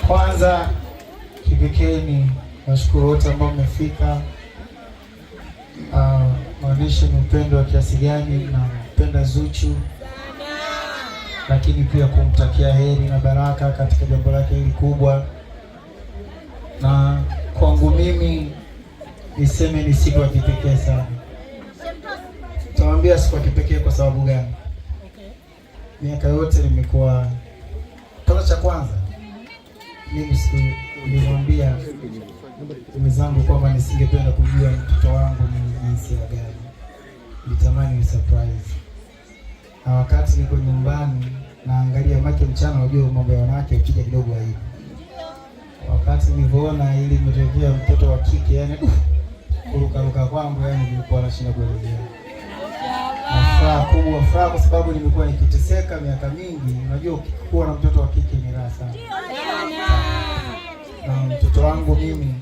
Kwanza kipekee ni nashukuru wote ambao mmefika. Maonyesho ni upendo wa kiasi gani na mpenda Zuchu, lakini pia kumtakia heri na baraka katika jambo lake hili kubwa. Na kwangu mimi niseme ni siku ya kipekee sana. Tutawaambia siku ya kipekee kwa sababu gani? Miaka yote nimekuwa cha kwanza mimi nilimwambia mwenzangu kwamba nisingependa kujua mtoto wangu ni jinsi gani. Nitamani ni surprise. Na wakati niko nyumbani naangalia make mchana, unajua mambo ya wanawake ukija kidogo hivi. Wakati nilipoona ili imetokea mtoto wa kike, yani kuruka kwangu, yani nilikuwa nashinda kuelezea. Furaha kwa sababu nimekuwa nikiteseka miaka mingi. Unajua ukikuwa na mtoto wa kike ni raha sana. Na mtoto wangu mimi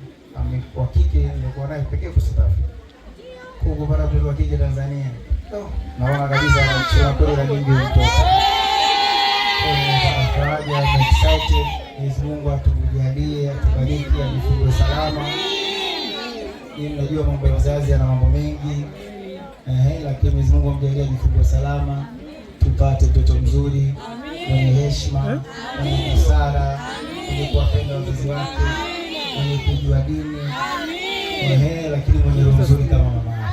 wa kike nilikuwa naye pekee kwa South Africa. Kupata mtoto wa kike Tanzania, naona kabisa anachukua kweli la nyingi mtoto. Faraja, I'm excited. Mwenyezi Mungu atujalie, atubariki, atufungue salama. Najua mambo ya uzazi yana mambo mengi. Lakini Mwenyezi Mungu amjalie ajifungue salama, tupate mtoto mzuri, mwenye heshima, mwenye busara, mwenye kuwapenda wazazi wake, mwenye kujua dini, lakini mwenye roho nzuri kama mama yake.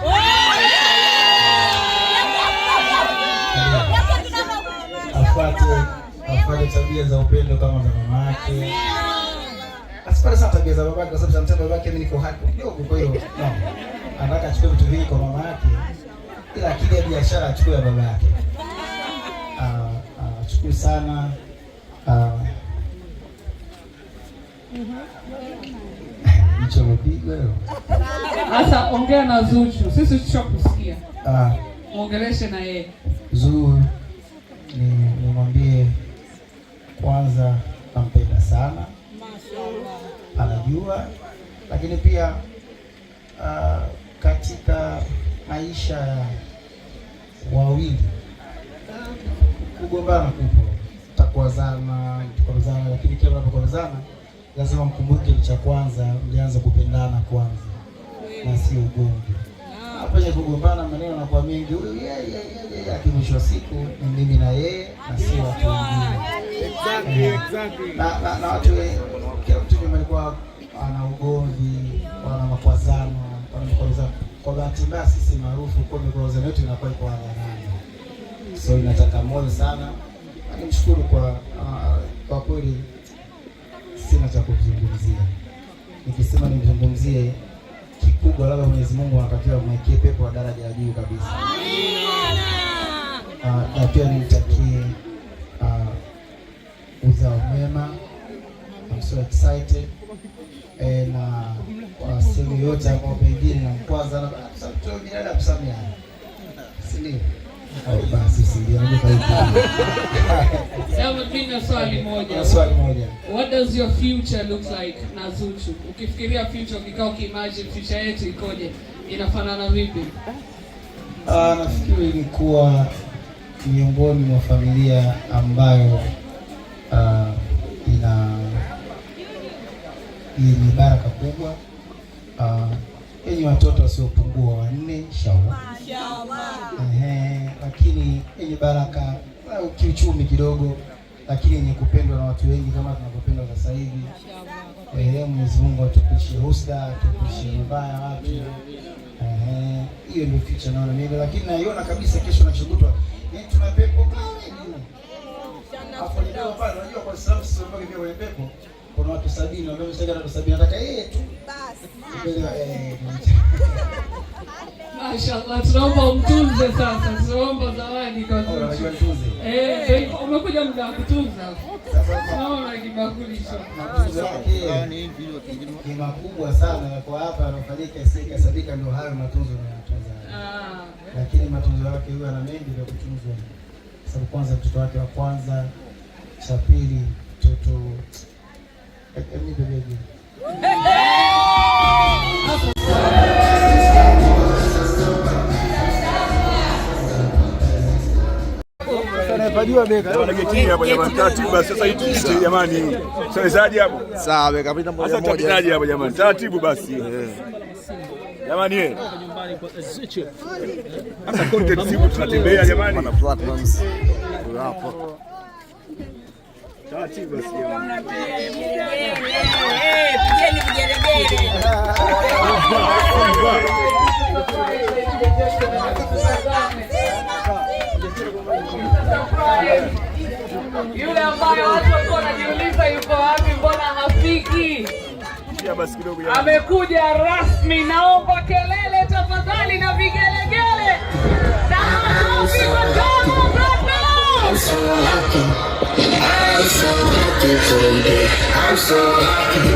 Afuate tabia za upendo kama za mama yake. Asipate sana tabia za babake, kwa sababu sometimes babake mimi niko hapo kidogo, kwa hiyo anataka achukue vitu vingi kwa mama yake, ila akili ya biashara achukue ya baba yake. Achukue sana. Hicho mpigo leo. Sasa ongea na Zuchu. Sisi tushakusikia. Muongeleshe na yeye. Zuchu nimwambie kwanza nampenda sana. Anajua, lakini pia katika maisha ya wawili kugombana kupo, takwazana, lakini kila unapokwazana lazima mkumbuke cha kwanza mlianza kupendana kwanza na sio ugomvi. Hapo ya kugombana maneno yanakuwa mengi, huyo yeye akimwisho siku ni mimi na yeye na sio watu wengine. Exactly. Na watu kila mtu alikuwa ana ugomvi, wana makwazano, kwa bahati mbaya sisi maarufu kwa mikwazano yetu inakuwa iko hadharani. So inataka moyo sana. Nimshukuru kwa kweli, sina cha kuzungumzia. Nikisema nimzungumzie kikubwa, labda Mwenyezi Mungu anatakiwa kumwekea pepo wa daraja ya juu kabisa. Na pia nimtakie uzao mwema. I'm so excited. Na kwa sehemu yote ambao pengine na mkwaza na sababu binadamu kusamia. Si ndio? Basi si ndio? Sasa mimi swali moja. What does your future look like na Zuchu? Ukifikiria future, ukikao kiimagine future yetu ikoje? Inafanana vipi? Nafikiri ni kuwa miongoni mwa familia ambayo ni baraka kubwa, yenye watoto wasiopungua 4 inshallah. Lakini yenye baraka kiuchumi kidogo, lakini yenye kupendwa na watu wengi kama tunavyopendwa sasa hivi. Mwenyezi Mungu atukushie husda, atukushie mabaya watu. Hiyo ndio future naona mimi, lakini naiona kabisa kesho na chogotwa. Tuna pepo gani? Hapo ndio pale, unajua kwa sababu sisi mpaka pia kwenye pepo kuna watu 70 na wao sasa watu 70 nataka yeye tu. Basi. Mashaallah, tunaomba umtunze sasa. Tunaomba zawadi kwa Zuchu. Umekuja muda wa kutunza. Naona kibakuli hicho. Ni makubwa sana kwa hapa anafanyika isika ndio hayo matunzo yanayotunza. Lakini matunzo yake huwa na mengi vya kutunzwa. Sababu kwanza mtoto wake wa kwanza, cha pili mtoto baby. anayepajua beka. Wanageti hapo jamani, taratibu basi. Sasa hii tupite jamani. Sawezaje hapo? Sawa beka, pita moja moja. Sasa tupitaje hapo jamani? Taratibu basi. Jamani sasa content simu tunatembea jamani. Mana Platinums. Hapo. Taratibu basi. Pigeni vigelegele. Yule ambaye watu walikuwa wanajiuliza yuko wapi, mbona hafiki? Amekuja rasmi, naomba kelele tafadhali na vigelegele. I'm so happy today. I'm so happy.